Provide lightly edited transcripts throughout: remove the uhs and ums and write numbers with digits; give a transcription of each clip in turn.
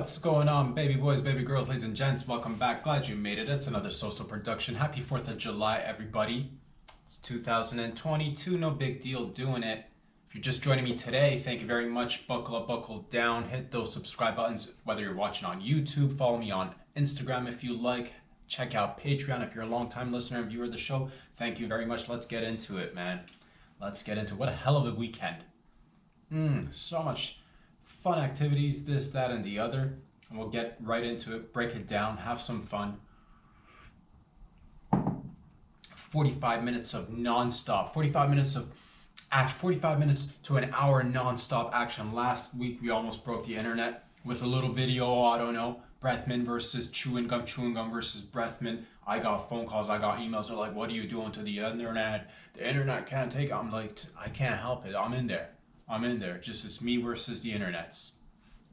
What's going on, baby boys, baby girls, ladies and gents? Welcome back. Glad you made it. It's another social production. Happy 4th of July, everybody. It's 2022. No big deal doing it. If you're just joining me today, thank you very much. Buckle up, buckle down. Hit those subscribe buttons, whether you're watching on YouTube. Follow me on Instagram if you like. Check out Patreon if you're a long-time listener and viewer of the show. Thank you very much. Let's get into it, man. Let's get into it. What a hell of a weekend. So much fun activities, this, that, and the other. And we'll get right into it, break it down, have some fun. 45 minutes of non-stop, 45 minutes of action, 45 minutes to an hour non-stop action. Last week, we almost broke the internet with a little video, I don't know, breath mint versus chewing gum versus breath mint. I got phone calls, I got emails. They're like, what are you doing to the internet? The internet can't take it. I'm like, I can't help it. I'm in there. Just it's me versus the internets.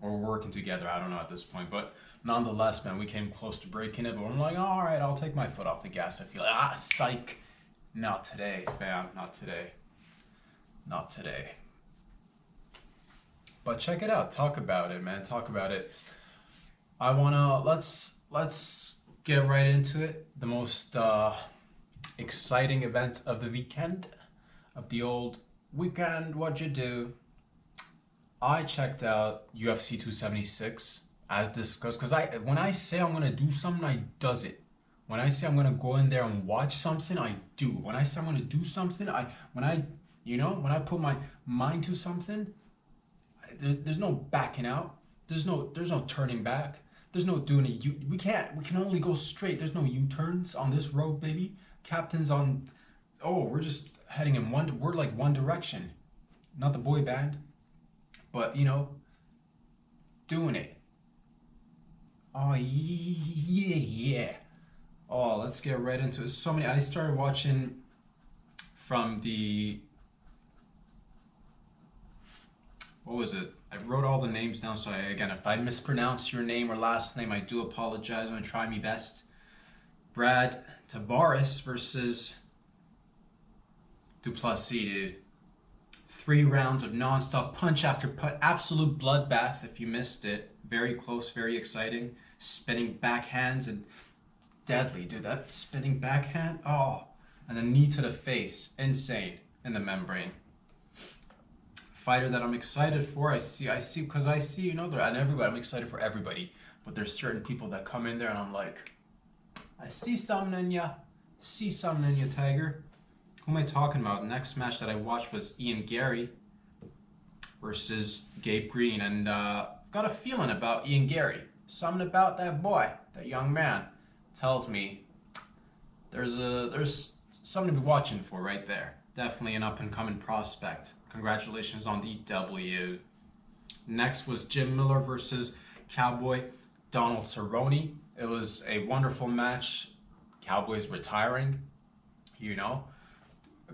Or we're working together. I don't know at this point. But nonetheless, man, we came close to breaking it. But I'm like, all right, I'll take my foot off the gas. I feel like, psych. Not today, fam. Not today. Not today. But check it out. Talk about it, man. Talk about it. I wanna let's get right into it. The most exciting event of the weekend, of the old weekend. What'd you do? I checked out UFC 276 as discussed, because when I say I'm gonna do something, I does it. When I say I'm gonna go in there and watch something, I do. When I say I'm gonna do something, when I put my mind to something, there's no backing out. There's no turning back. There's no doing a U. We can only go straight. There's no U-turns on this road, baby. Captain's on. Oh, we're just heading in we're like one direction. Not the boy band, but doing it. Oh yeah. Oh, let's get right into it. So many. I started watching from the. What was it? I wrote all the names down, so again, if I mispronounce your name or last name, I do apologize. I'm gonna try my best. Brad Tavares versus Duplessis, dude. 3 rounds of non-stop punch after punch, absolute bloodbath. If you missed it, very close, very exciting. Spinning backhands and deadly, dude. That spinning backhand, oh, and a knee to the face, insane in the membrane. Fighter that I'm excited for. I see, because I see, and everybody. I'm excited for everybody, but there's certain people that come in there, and I'm like, I see something in ya, Tiger. Who am I talking about? The next match that I watched was Ian Gary versus Gabe Green, and got a feeling about Ian Gary. Something about that boy, that young man, tells me there's something to be watching for right there. Definitely an up and coming prospect. Congratulations on the W. Next was Jim Miller versus Cowboy Donald Cerrone. It was a wonderful match. Cowboy's retiring,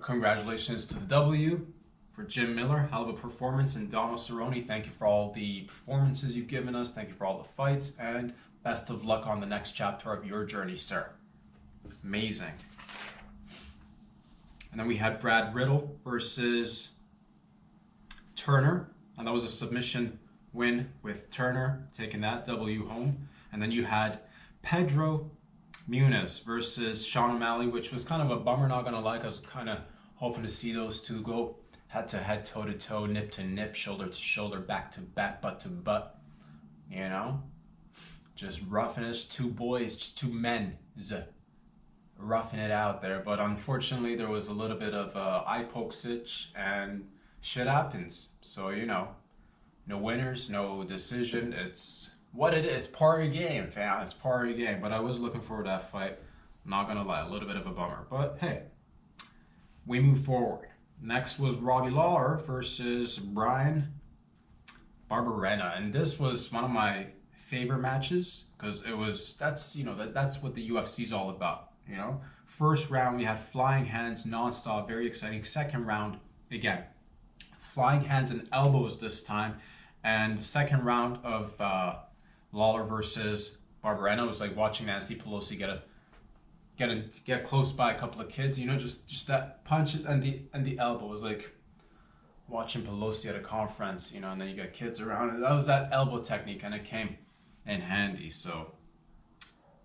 Congratulations to the W for Jim Miller. Hell of a performance. And Donald Cerrone, thank you for all the performances you've given us. Thank you for all the fights. And best of luck on the next chapter of your journey, sir. Amazing. And then we had Brad Riddle versus Turner, and that was a submission win with Turner taking that W home. And then you had Pedro Muniz versus Sean O'Malley, which was kind of a bummer, not gonna lie. I was kind of hoping to see those two go head to head, toe to toe, nip to nip, shoulder to shoulder, back to back, butt to butt. Just roughing it, 2 boys, just 2 men, roughing it out there. But unfortunately, there was a little bit of eye poke sitch, and shit happens. So, no winners, no decision. It's what it is. It's part of the game, fam. It's part of the game. But I was looking forward to that fight. Not gonna lie, a little bit of a bummer. But hey, we move forward. Next was Robbie Lawler versus Brian Barberena. And this was one of my favorite matches, because that's what the UFC is all about. First round, we had flying hands nonstop, very exciting. Second round, again, flying hands and elbows this time. And the second round of Lawler versus Barberena was like watching Nancy Pelosi get close by a couple of kids. Just that punches and the elbow was like watching Pelosi at a conference. And then you got kids around. That was that elbow technique, and it came in handy. So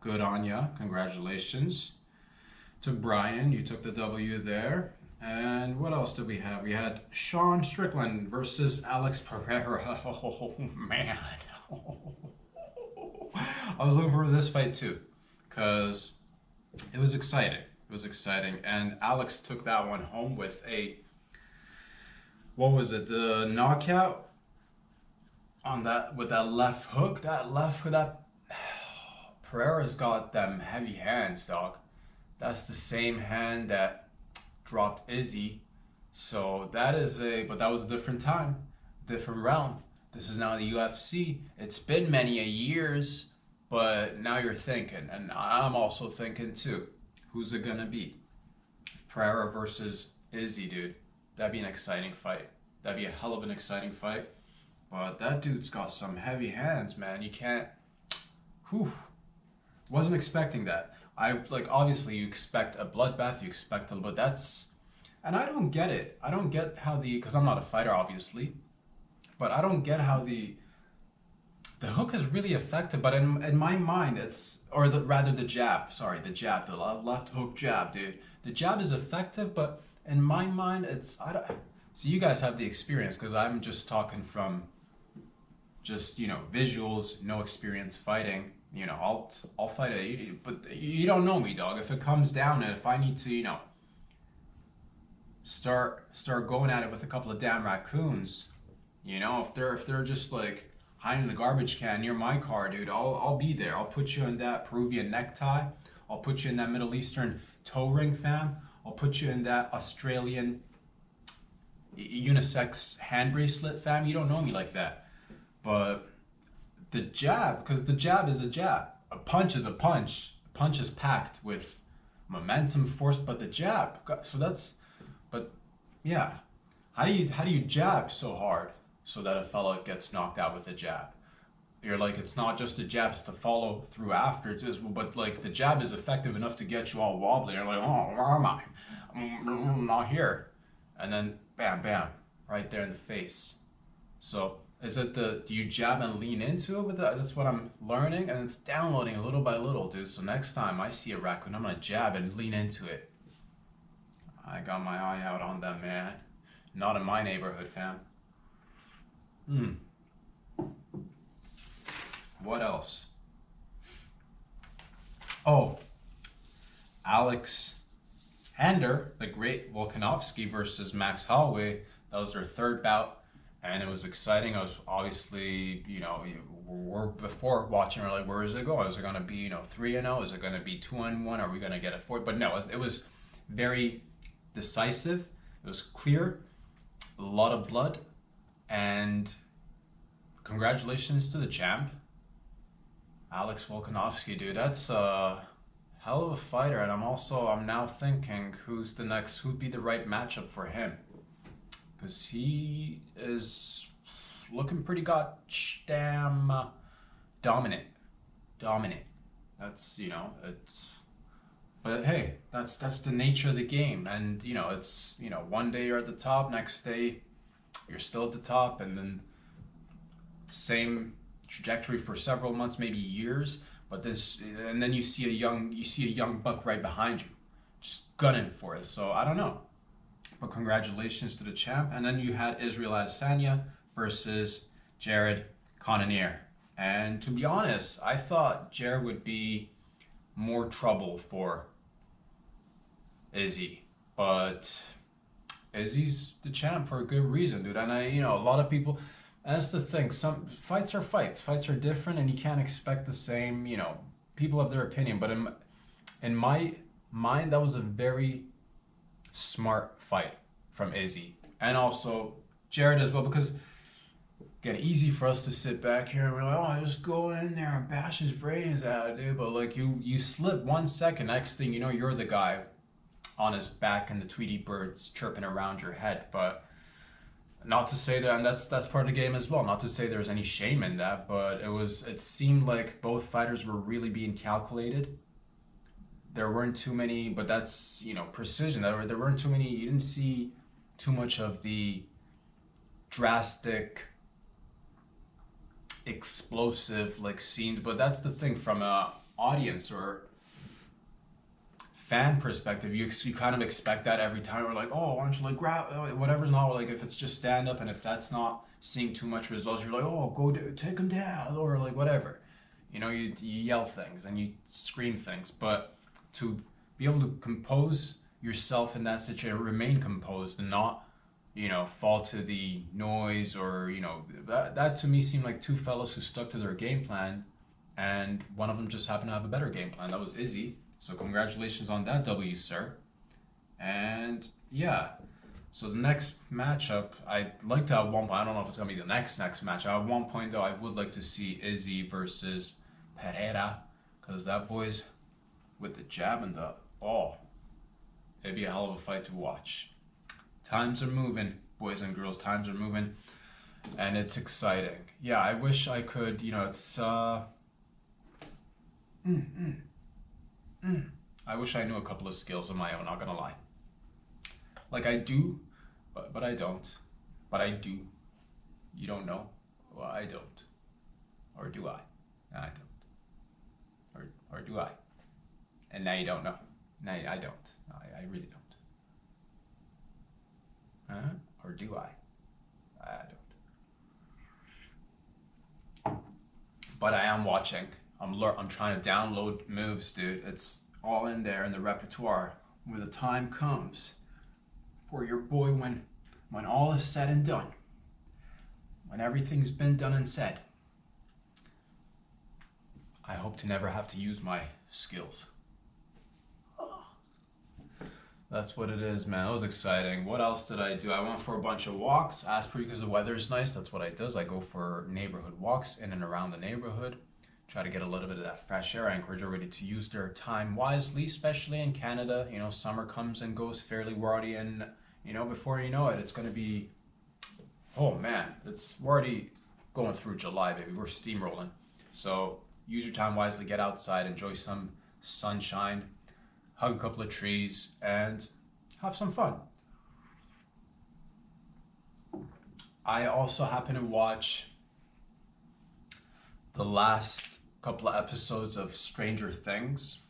good on ya. Congratulations to Brian. You took the W there. And what else did we have? We had Sean Strickland versus Alex Pereira. Oh, man. I was looking for this fight too, because it was exciting. It was exciting. And Alex took that one home with a, what was it? The knockout on that, with that left hook. That Pereira's got them heavy hands, dog. That's the same hand that dropped Izzy. So that is but that was a different time, different realm. This is now the UFC. It's been many a years, but now you're thinking, and I'm also thinking too, who's it gonna be? Pereira versus Izzy, dude. That'd be an exciting fight. That'd be a hell of an exciting fight. But that dude's got some heavy hands, man. You can't, whew. Wasn't expecting that. Obviously you expect a bloodbath, you expect but that's, and I don't get it. I don't get how because I'm not a fighter, obviously, but I don't get how the hook is really effective, but in my mind rather the jab, the jab, the left hook jab, dude. The jab is effective, but in my mind, so you guys have the experience, because I'm just talking from just, visuals, no experience fighting. I'll fight but you don't know me, dog. If it comes down and if I need to, start going at it with a couple of damn raccoons, if they're just like hiding in the garbage can near my car, dude, I'll be there. I'll put you in that Peruvian necktie. I'll put you in that Middle Eastern toe ring, fam. I'll put you in that Australian unisex hand bracelet, fam. You don't know me like that. But the jab, because the jab is a jab. A punch is a punch. A punch is packed with momentum, force, but the jab. But yeah. How do you jab so hard so that a fella gets knocked out with a jab? You're like, it's not just a jab, it's to follow through after. But like the jab is effective enough to get you all wobbly. You're like, oh, where am I? I'm not here. And then bam, bam, right there in the face. So is it do you jab and lean into it with that? That's what I'm learning, and it's downloading little by little, dude. So next time I see a raccoon, I'm gonna jab and lean into it. I got my eye out on them, man. Not in my neighborhood, fam. What else? Oh, Alex Hander, the great Volkanovski versus Max Holloway. That was their third bout, and it was exciting. I was obviously, we're before watching, we're like, where is it going? Is it going to be, 3-0? Is it going to be 2-1? Are we going to get a 4? But no, it was very decisive. It was clear, a lot of blood, and congratulations to the champ, Alex Volkanovski, dude. That's a hell of a fighter, and I'm now thinking who'd be the right matchup for him, because he is looking pretty goddamn dominant. That's but hey, that's the nature of the game, and it's one day you're at the top, next day you're still at the top, and then same trajectory for several months, maybe years. But and then you see a young buck right behind you, just gunning for it. So I don't know, but congratulations to the champ. And then you had Israel Adesanya versus Jared Cannonier. And to be honest, I thought Jared would be more trouble for Izzy, but Izzy's the champ for a good reason, dude. And a lot of people. That's the thing. Some fights are fights. Fights are different, and you can't expect the same. People have their opinion, but in my mind, that was a very smart fight from Izzy, and also Jared as well. Because again, easy for us to sit back here and we're like, oh, just go in there and bash his brains out, dude. But like you slip 1 second, next thing you know, you're the guy on his back and the Tweety birds chirping around your head. But not to say that, and that's part of the game as well. Not to say there's any shame in that, but it seemed like both fighters were really being calculated. There weren't too many, but that's precision. There weren't too many. You didn't see too much of the drastic explosive like scenes. But that's the thing, from a audience or fan perspective, you kind of expect that every time. We're like, oh, why don't you like grab whatever's not like, if it's just stand up and if that's not seeing too much results, you're like, oh, take him down or like whatever. You yell things and you scream things, but to be able to compose yourself in that situation, remain composed and not, fall to the noise or, that to me seemed like two fellows who stuck to their game plan, and one of them just happened to have a better game plan. That was Izzy. So congratulations on that W, sir. And yeah, so the next matchup, I'd like to have one point. I don't know if it's gonna be the next match. At one point though, I would like to see Izzy versus Pereira, because that boy's with the jab and the it'd be a hell of a fight to watch. Times are moving, boys and girls. Times are moving, and it's exciting. Yeah, I wish I could. It's I wish I knew a couple of skills of my own, not gonna lie. Like I do, but I don't. But I do. You don't know? Well, I don't. Or do I? No, I don't. Or do I? And now you don't know. Now I don't. No, I really don't. Or do I? I don't. But I am watching. I'm trying to download moves, dude. It's all in there in the repertoire. When the time comes for your boy, when all is said and done, when everything's been done and said, I hope to never have to use my skills. That's what it is, man. That was exciting. What else did I do? I went for a bunch of walks. As per, because the weather is nice, that's what I do. I go for neighborhood walks in and around the neighborhood. Try to get a little bit of that fresh air. I encourage everybody to use their time wisely, especially in Canada. Summer comes and goes fairly. We're already in, before you know it, it's going to be, oh man, we're already going through July, baby. We're steamrolling. So use your time wisely, get outside, enjoy some sunshine, hug a couple of trees, and have some fun. I also happen to watch the last couple of episodes of Stranger Things,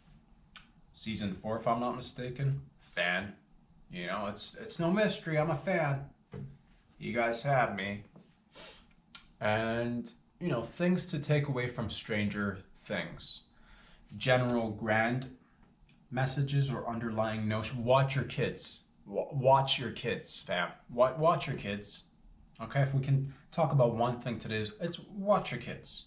season 4, if I'm not mistaken. Fan, it's no mystery. I'm a fan. You guys have me. And things to take away from Stranger Things. General grand messages or underlying notion. Watch your kids. Watch your kids, fam. Watch your kids. Okay, if we can talk about one thing today, it's watch your kids.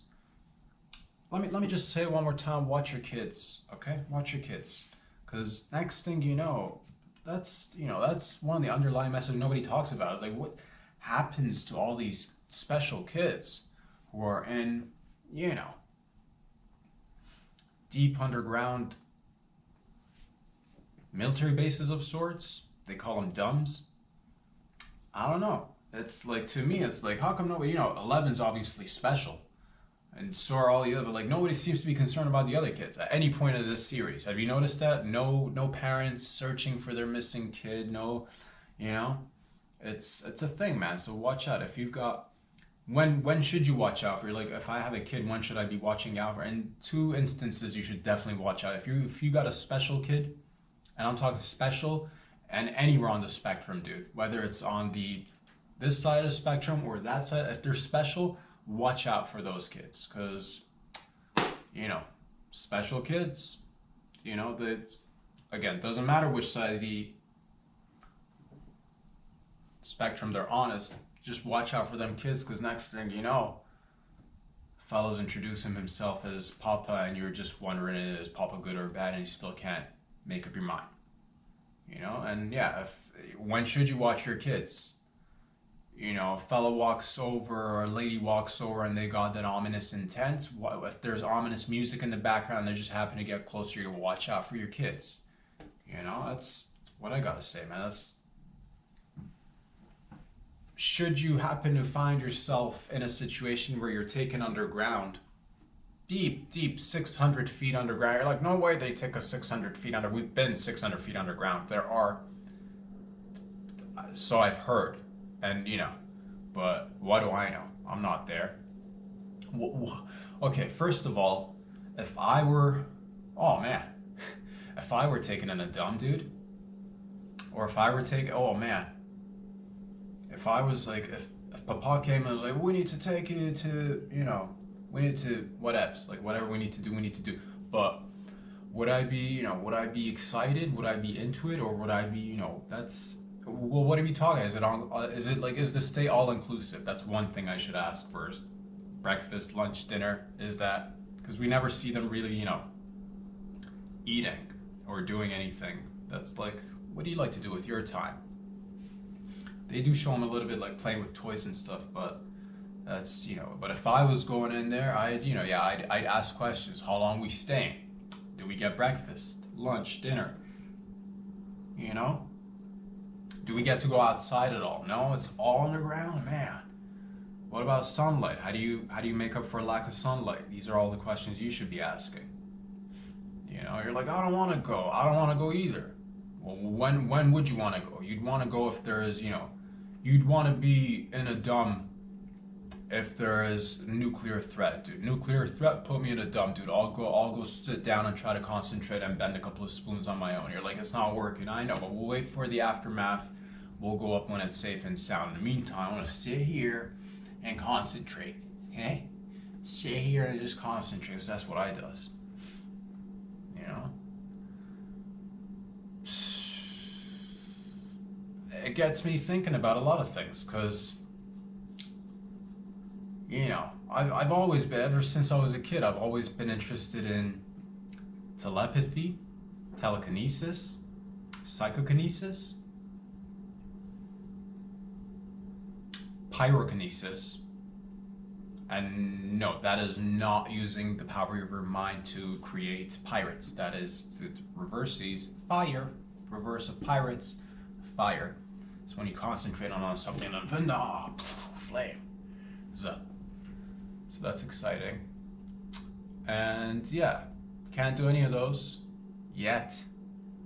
Let me just say it one more time. Watch your kids, okay? Watch your kids, because next thing you know, that's one of the underlying messages nobody talks about. It's like, what happens to all these special kids who are in, deep underground military bases of sorts? They call them dumbs. I don't know. It's like, to me, it's like, how come nobody, 11's obviously special, and so are all the other, but like nobody seems to be concerned about the other kids at any point of this series. Have you noticed that? No parents searching for their missing kid. No, it's a thing, man. So watch out. If you've got, when should you watch out for? Like, if I have a kid, when should I be watching out for? In 2 instances, you should definitely watch out. If you got a special kid, and I'm talking special, and anywhere on the spectrum, dude, whether it's on this side of the spectrum or that side, if they're special, watch out for those kids, because special kids, again, doesn't matter which side of the spectrum they're on, just watch out for them kids, because next thing you know, fella's introducing himself as Papa, and you're just wondering, is Papa good or bad, and you still can't make up your mind. And yeah, when should you watch your kids? A fella walks over or a lady walks over and they got that ominous intent. If there's ominous music in the background and they just happen to get closer, you watch out for your kids. That's what I gotta say, man. Should you happen to find yourself in a situation where you're taken underground, deep 600 feet underground, you're like, no way they take us 600 feet under. We've been 600 feet underground. So I've heard. And, but what do I know? I'm not there. Okay, first of all, if I were, oh man, if I were taken in a dumb dude, or if I were taken, oh man, if I was like, if Papa came and was like, we need to take you to, we need to, whatevs, like whatever we need to do, we need to do. But would I be, would I be excited? Would I be into it? Or would I be, that's, well, what are we talking? Is it like, is the stay all inclusive? That's one thing I should ask first. Breakfast, lunch, dinner, is that, because we never see them really, eating or doing anything. That's like, what do you like to do with your time? They do show them a little bit like playing with toys and stuff, but that's, but if I was going in there, I'd ask questions. How long we staying? Do we get breakfast, lunch, dinner? Do we get to go outside at all? No, it's all underground, man. What about sunlight? How do you make up for a lack of sunlight? These are all the questions you should be asking. You're like, I don't want to go. I don't want to go either. Well, when would you want to go? You'd want to go if there is, you'd want to be in a dumb if there is nuclear threat, dude. Nuclear threat, put me in a dumb, dude. I'll go sit down and try to concentrate and bend a couple of spoons on my own. You're like, it's not working. I know, but we'll wait for the aftermath. We'll go up when it's safe and sound. In the meantime, I want to sit here and concentrate. Okay? Sit here and just concentrate, because that's what I does. It gets me thinking about a lot of things, because I've always been, ever since I was a kid, I've always been interested in telepathy, telekinesis, psychokinesis, pyrokinesis. And no, that is not using the power of your mind to create pirates. That is to reverse these. Fire, reverse of pirates, fire. It's when you concentrate on something and then flame. So that's exciting. And yeah, can't do any of those yet,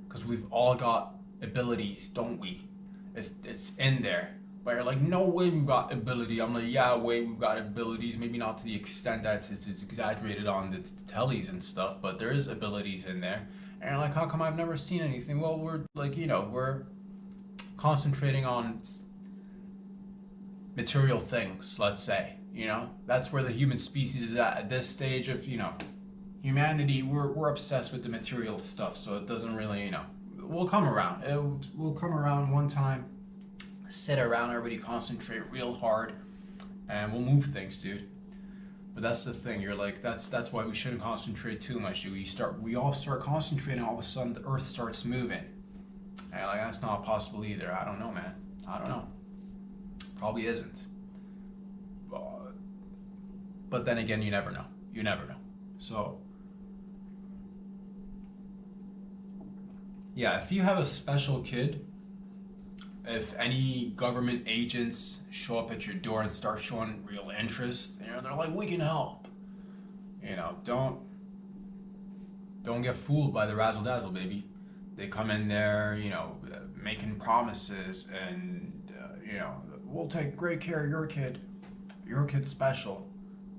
because we've all got abilities, don't we? It's in there. But you're like, no way we've got ability. I'm like, yeah, way we've got abilities. Maybe not to the extent that it's exaggerated on the tellies and stuff, but there is abilities in there. And you're like, how come I've never seen anything? Well, we're like, we're concentrating on material things, let's say. That's where the human species is at this stage of, humanity. We're obsessed with the material stuff, so it doesn't really, we'll come around. We'll come around one time. Sit around, everybody concentrate real hard, and we'll move things, dude. But that's the thing. You're like, that's why we shouldn't concentrate too much. We all start concentrating. All of a sudden, the Earth starts moving. And like, that's not possible either. I don't know, man. I don't know. Probably isn't. But then again, you never know. You never know. So yeah, if you have a special kid. If any government agents show up at your door and start showing real interest, they're like, we can help. Don't get fooled by the razzle dazzle, baby. They come in there, making promises, and we'll take great care of your kid. Your kid's special.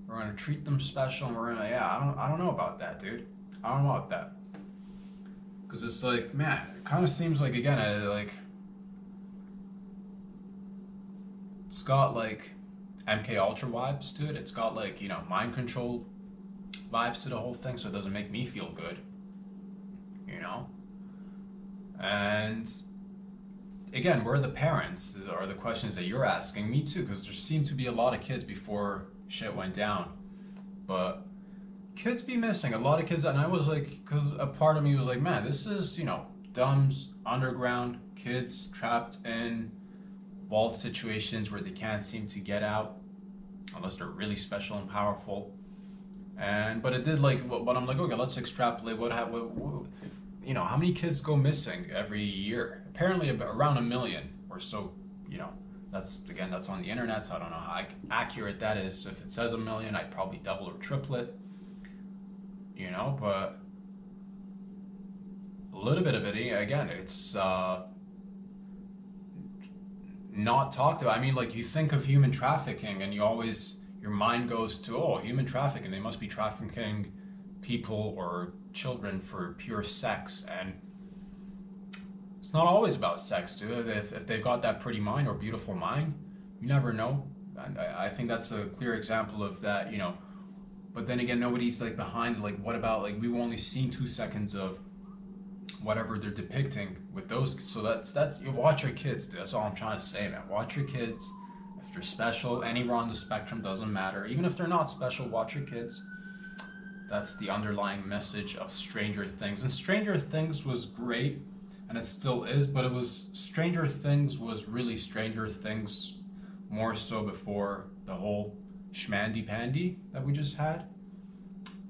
We're gonna treat them special, and we're gonna, I don't know about that, dude. I don't know about that. Because it's like, man, it kind of seems like, again, it's got like MK Ultra vibes to it. It's got like, mind control vibes to the whole thing, so it doesn't make me feel good. And again, we're the parents, are the questions that you're asking. Me too, because there seemed to be a lot of kids before shit went down. But kids be missing. A lot of kids, and I was like, because a part of me was like, man, this is, dumbs, underground, kids trapped in vault situations where they can't seem to get out unless they're really special and powerful. But it did but I'm like, okay, let's extrapolate what how many kids go missing every year? Apparently around 1 million or so. That's on the internet, so I don't know how accurate that is. If it says 1 million, I'd probably double or triple it. But a little bit of it, again, it's not talked about. I mean, like, you think of human trafficking and you're your mind goes to, oh, human trafficking, they must be trafficking people or children for pure sex. And it's not always about sex, dude. If they've got that pretty mind or beautiful mind, you never know. And I think that's a clear example of that, you know. But then again, nobody's like behind, like, what about, like, we've only seen 2 seconds of whatever they're depicting with those. So that's you watch your kids, dude. That's all I'm trying to say, man. Watch your kids. If they're special, anywhere on the spectrum, doesn't matter. Even if they're not special, watch your kids. That's the underlying message of Stranger Things. And Stranger Things was great, and it still is, but it was, Stranger Things was really Stranger Things more so before the whole schmandy pandy that we just had.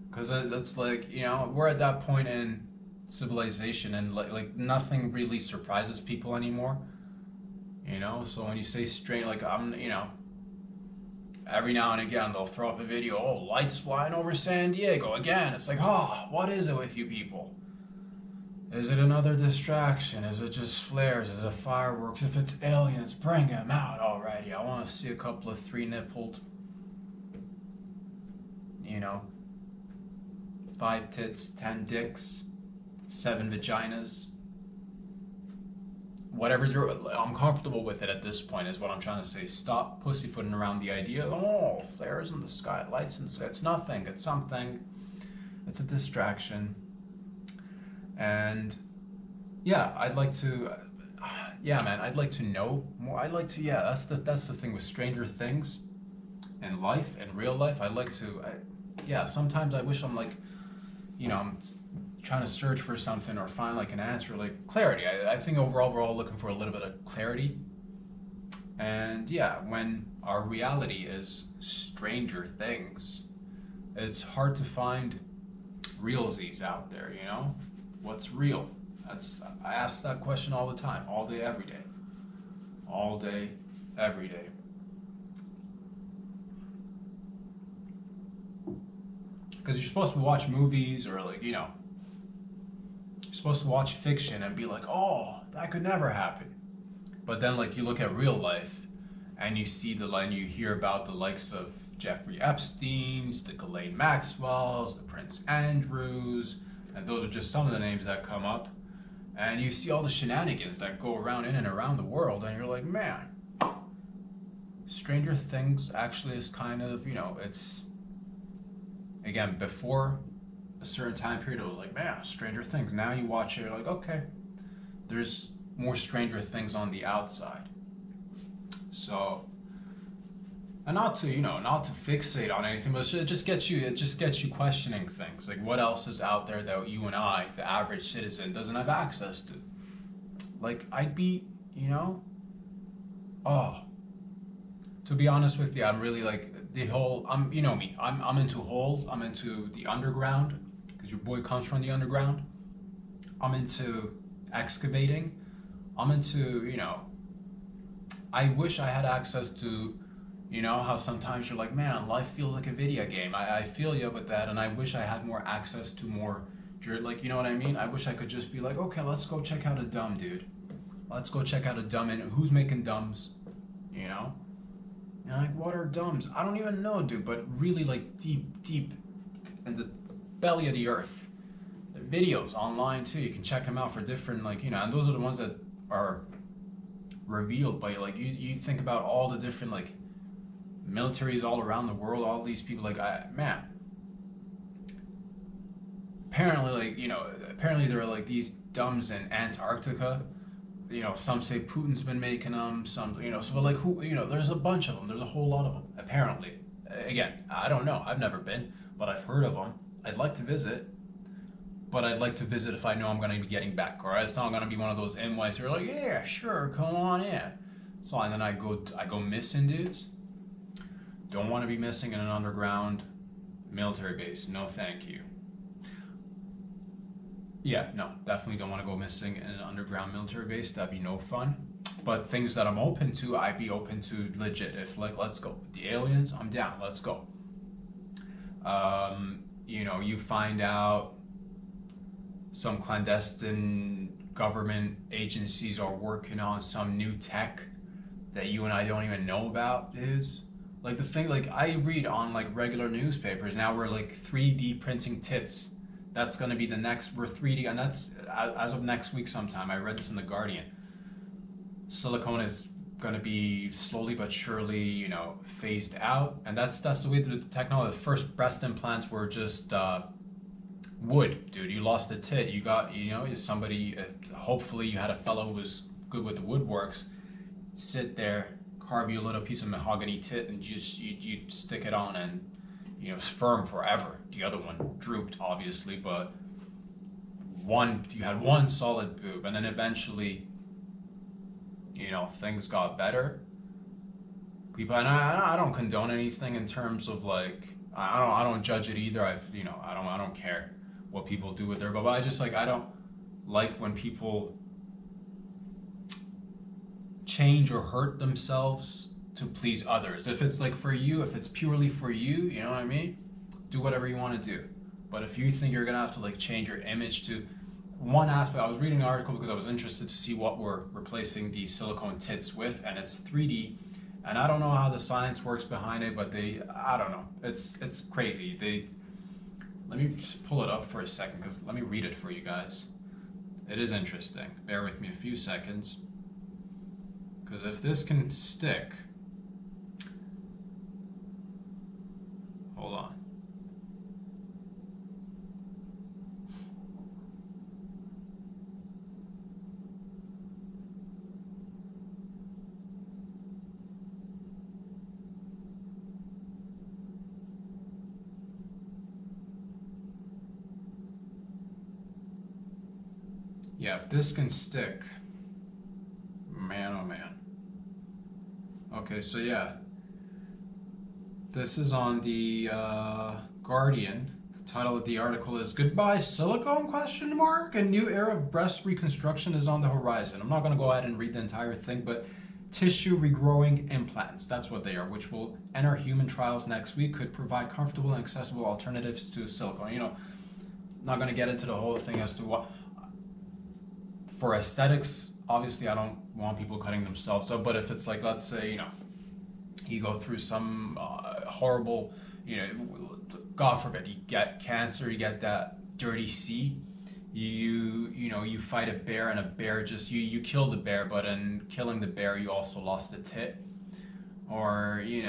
Because that's like, you know, we're at that point in civilization, and like nothing really surprises people anymore, you know. So when you say strange, like, I'm, you know, every now and again they'll throw up a video, oh, lights flying over San Diego again. It's like, oh, what is it with you people? Is it another distraction? Is it just flares? Is it fireworks? If it's aliens, bring them out already. I want to see a couple of 3-nippled, you know, 5 tits, 10 dicks, 7 vaginas. Whatever you're, I'm comfortable with it at this point, is what I'm trying to say. Stop pussyfooting around the idea, oh, flares in the sky, lights in the sky. It's nothing, it's something. It's a distraction. And yeah, I'd like to, yeah, man, I'd like to know more. I'd like to, yeah, that's the thing with Stranger Things in life, in real life. I'd like to, yeah, sometimes I wish I'm like, you know, I'm trying to search for something or find like an answer, like clarity. I think overall we're all looking for a little bit of clarity. And yeah, when our reality is Stranger Things, it's hard to find realsies out there, you know? What's real? I ask that question all the time, all day, every day. All day, every day. Because you're supposed to watch movies, or like, you know, you're supposed to watch fiction and be like, oh, that could never happen. But then like you look at real life and you see you hear about the likes of Jeffrey Epstein's, the Ghislaine Maxwell's, the Prince Andrews, and those are just some of the names that come up. And you see all the shenanigans that go around in and around the world, and you're like, man, Stranger Things actually is kind of, you know, it's, again, before a certain time period, it was like, man, Stranger Things. Now you watch it, you're like, okay, there's more Stranger Things on the outside. So, and not to, you know, not to fixate on anything, but it just gets you questioning things. Like, what else is out there that you and I, the average citizen, doesn't have access to? Like, I'd be, you know, oh, to be honest with you, I'm really like the whole, you know me, I'm into holes, I'm into the underground, because your boy comes from the underground. I'm into excavating. I'm into, you know, I wish I had access to, you know, how sometimes you're like, man, life feels like a video game. I feel you with that, and I wish I had more access to more, like, you know what I mean? I wish I could just be like, okay, let's go check out a dumb, dude. Let's go check out a dumb, and who's making dumbs, you know? And like, what are dumbs? I don't even know, dude, but really like deep in the belly of the earth. The videos online too, you can check them out for different, like, you know, and those are the ones that are revealed by, like, you think about all the different, like, militaries all around the world, all these people, like, man, apparently, like, you know, apparently there are like these dumbs in Antarctica, you know, some say Putin's been making them, some, you know, so, but like, who, you know, there's a bunch of them, there's a whole lot of them, apparently. Again, I don't know, I've never been, but I've heard of them. I'd like to visit, but I'd like to visit if I know I'm going to be getting back, or it's not going to be one of those NYs who are like, yeah, sure, come on in. So, and then I go missing, dudes. Don't want to be missing in an underground military base. No, thank you. Yeah, no, definitely don't want to go missing in an underground military base. That'd be no fun. But things that I'm open to, I'd be open to legit. If, like, let's go. The aliens, I'm down. Let's go. You know, you find out some clandestine government agencies are working on some new tech that you and I don't even know about, dudes. Like the thing, like I read on like regular newspapers now, we're like 3D printing tits. That's gonna be the next. We're 3D, and that's as of next week sometime. I read this in the Guardian. Silicone is gonna be slowly but surely, phased out, and that's the way that the technology. The first breast implants were just wood, dude. You lost a tit. You got, somebody. Hopefully, you had a fellow who was good with the woodworks. Sit there, carve you a little piece of mahogany tit, and you stick it on, and it's firm forever. The other one drooped, obviously, but you had one solid boob, and then eventually, things got better. People, and I don't condone anything in terms of like I don't judge it either. I don't care what people do with their, but I just like I don't like when people change or hurt themselves to please others. If it's like for you, if it's purely for you, you know what I mean? Do whatever you want to do. But if you think you're gonna have to like change your image to one aspect, I was reading an article because I was interested to see what we're replacing the silicone tits with, and it's 3D. And I don't know how the science works behind it, but I don't know. It's crazy. Let me just pull it up for a second, because let me read it for you guys. It is interesting. Bear with me a few seconds. Because if this can stick, hold on. Yeah, if this can stick, man, oh man. Okay, so yeah, this is on the Guardian. The title of the article is "Goodbye Silicone?" A new era of breast reconstruction is on the horizon. I'm not going to go ahead and read the entire thing, but tissue regrowing implants, that's what they are, which will enter human trials next week, could provide comfortable and accessible alternatives to silicone. Not going to get into the whole thing as to what, for aesthetics, obviously I don't want people cutting themselves up, but if it's like, let's say, you go through some horrible, God forbid, you get cancer, you get that dirty C, you fight a bear, and a bear just, you kill the bear, but in killing the bear, you also lost a tit. Or, you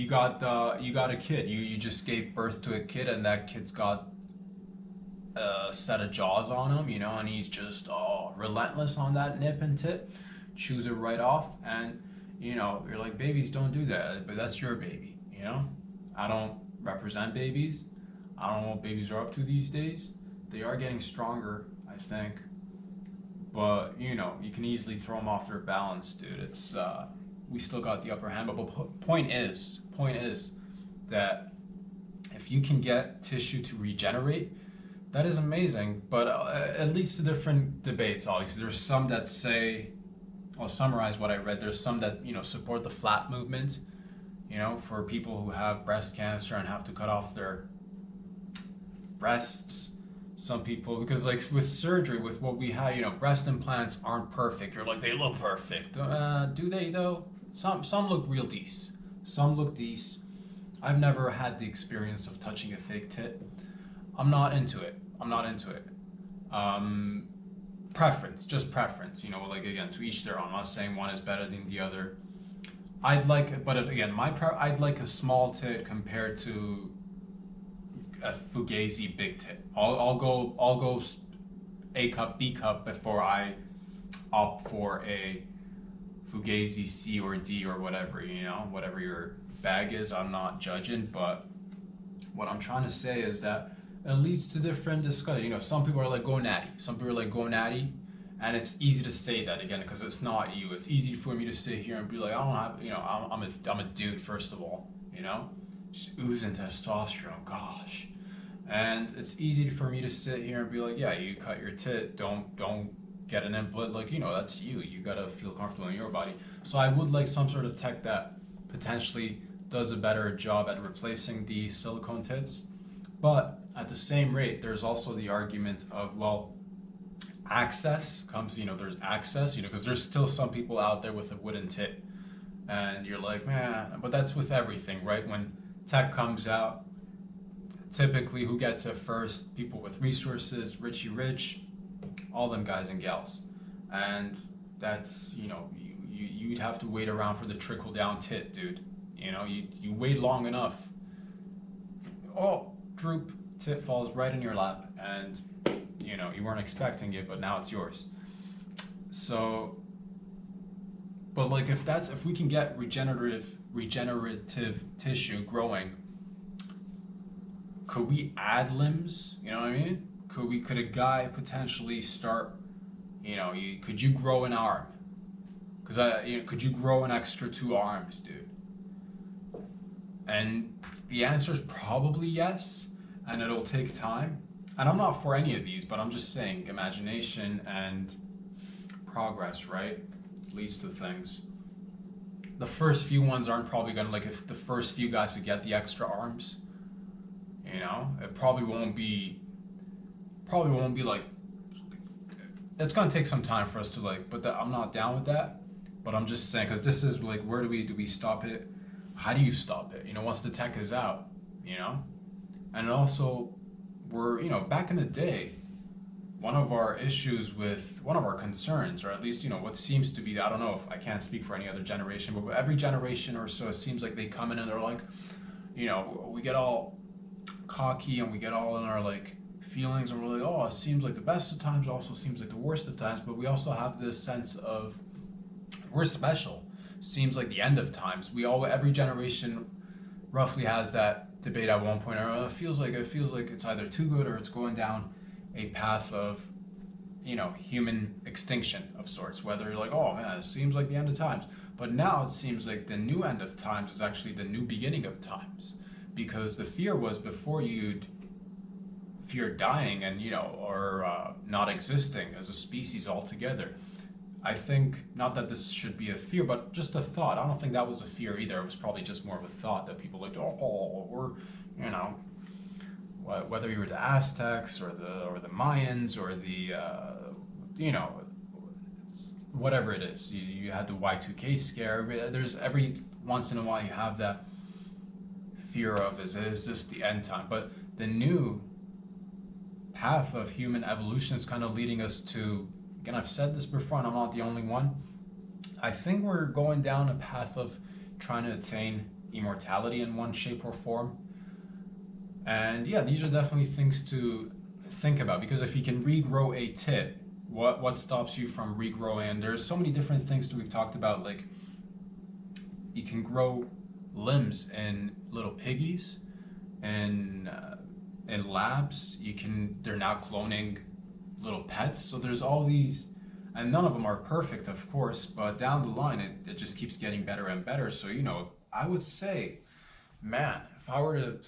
got a kid, you just gave birth to a kid, and that kid's got a set of jaws on him, and he's just relentless on that nip and tit, chews it right off, and you're like, babies don't do that, but that's your baby. I don't represent babies. I don't know what babies are up to these days. They are getting stronger, I think, but you can easily throw them off their balance, dude. It's we still got the upper hand, but point is that if you can get tissue to regenerate, that is amazing, but it leads to different debates, obviously. There's some that say, I'll summarize what I read, there's some that, support the flat movement, for people who have breast cancer and have to cut off their breasts. Some people, because like with surgery, with what we have, breast implants aren't perfect. You're like, they look perfect. Do they though? Some look real decent. Some look decent. I've never had the experience of touching a fake tit. I'm not into it. Preference, just preference, like again, to each their own. I'm not saying one is better than the other. I'd like a small tit compared to a Fugazi big tit. I'll go A cup, B cup before I opt for a Fugazi C or D or whatever, whatever your bag is. I'm not judging, but what I'm trying to say is that it leads to different discussion. Some people are like, go natty. Some people are like, go natty. And it's easy to say that again, because it's not you. It's easy for me to sit here and be like, I don't have, I'm a dude, first of all, just oozing testosterone, gosh. And it's easy for me to sit here and be like, yeah, you cut your tit, don't get an implant, like, that's you. You gotta feel comfortable in your body. So I would like some sort of tech that potentially does a better job at replacing the silicone tits. But at the same rate, there's also the argument of, well, access comes, there's access, because there's still some people out there with a wooden tit. And you're like, man, but that's with everything, right? When tech comes out, typically who gets it first? People with resources, Richie Rich, all them guys and gals. And that's, you'd have to wait around for the trickle down tit, dude. You wait long enough. Oh, droop, tit falls right in your lap, and you weren't expecting it, but now it's yours. So, but like if we can get regenerative tissue growing, could we add limbs? You know what I mean? Could a guy potentially start? Could you grow an arm? Could you grow an extra 2 arms, dude? And the answer is probably yes, and it'll take time. And I'm not for any of these, but I'm just saying imagination and progress, right, leads to things. The first few ones aren't probably gonna, like, if the first few guys would get the extra arms, it probably won't be like, it's gonna take some time for us to like, but I'm not down with that. But I'm just saying, because this is like, where do we stop it? How do you stop it? Once the tech is out, and also we're, back in the day, one of our concerns, or at least, what seems to be, I don't know if I can't speak for any other generation, but every generation or so, it seems like they come in and they're like, we get all cocky and we get all in our like feelings, and we're like, oh, it seems like the best of times, also seems like the worst of times, but we also have this sense of we're special. Seems like the end of times. Every generation roughly has that debate at one point, or it feels like it's either too good or it's going down a path of human extinction of sorts, whether you're like, oh man, it seems like the end of times. But now it seems like the new end of times is actually the new beginning of times, because the fear was before you'd fear dying and or not existing as a species altogether. I think, not that this should be a fear, but just a thought. I don't think that was a fear either. It was probably just more of a thought that people like, or whether you were the Aztecs or the Mayans or the whatever it is. You had the Y2K scare. There's every once in a while you have that fear of is this the end time? But the new path of human evolution is kind of leading us to, again, I've said this before and I'm not the only one, I think we're going down a path of trying to attain immortality in one shape or form. And yeah, these are definitely things to think about, because if you can regrow a tit, what stops you from regrowing? And there's so many different things that we've talked about, like you can grow limbs in little piggies and in labs. They're now cloning little pets. So there's all these, and none of them are perfect, of course, but down the line it just keeps getting better and better. So I would say, man, if I were to,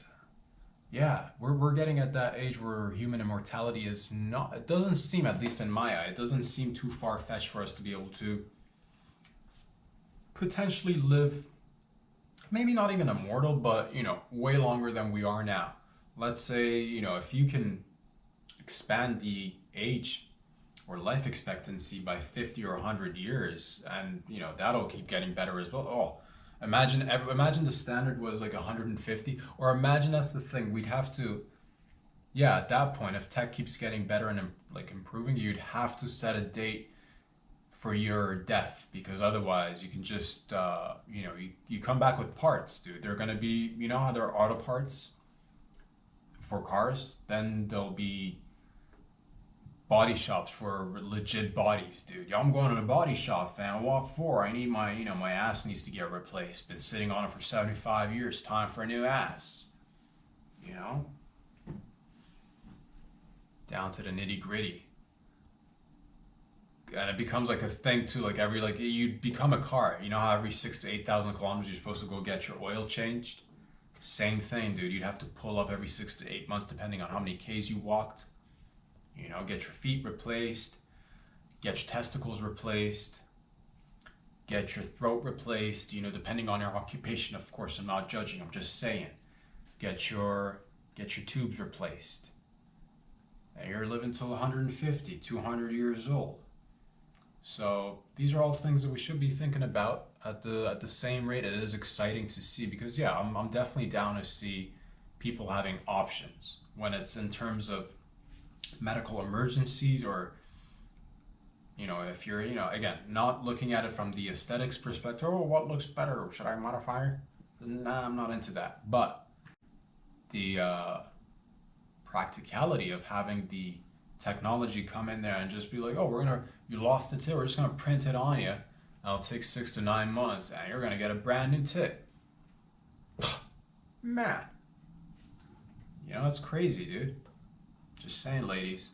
yeah, we're getting at that age where human immortality is not, it doesn't seem, at least in my eye, it doesn't seem too far-fetched for us to be able to potentially live, maybe not even immortal, but way longer than we are now. Let's say, if you can expand the age or life expectancy by 50 or 100 years, and that'll keep getting better as well. Oh, imagine the standard was like 150, or imagine that's the thing, we'd have to, yeah, at that point, if tech keeps getting better and like improving, you'd have to set a date for your death, because otherwise you can just you come back with parts, dude. They're gonna be, how there are auto parts for cars, then there'll be body shops for legit bodies, dude. Yo, I'm going to the body shop, fam. What for? I need my, my ass needs to get replaced. Been sitting on it for 75 years. Time for a new ass. Down to the nitty gritty. And it becomes like a thing too, like you become a car. You know how every 6,000 to 8,000 kilometers you're supposed to go get your oil changed? Same thing, dude. You'd have to pull up every 6 to 8 months depending on how many Ks you walked. Get your feet replaced, get your testicles replaced, get your throat replaced, depending on your occupation. Of course, I'm not judging, I'm just saying. Get your tubes replaced. And you're living till 150, 200 years old. So these are all things that we should be thinking about at the same rate. It is exciting to see because yeah, I'm definitely down to see people having options when it's in terms of medical emergencies or if you're again not looking at it from the aesthetics perspective. Oh, what looks better? Should I modify? Nah, I'm not into that. But the practicality of having the technology come in there and just be like, oh, you lost the tit, we're just gonna print it on you. And it'll take 6 to 9 months, and you're gonna get a brand new tit. Man, that's crazy, dude. Just saying, ladies.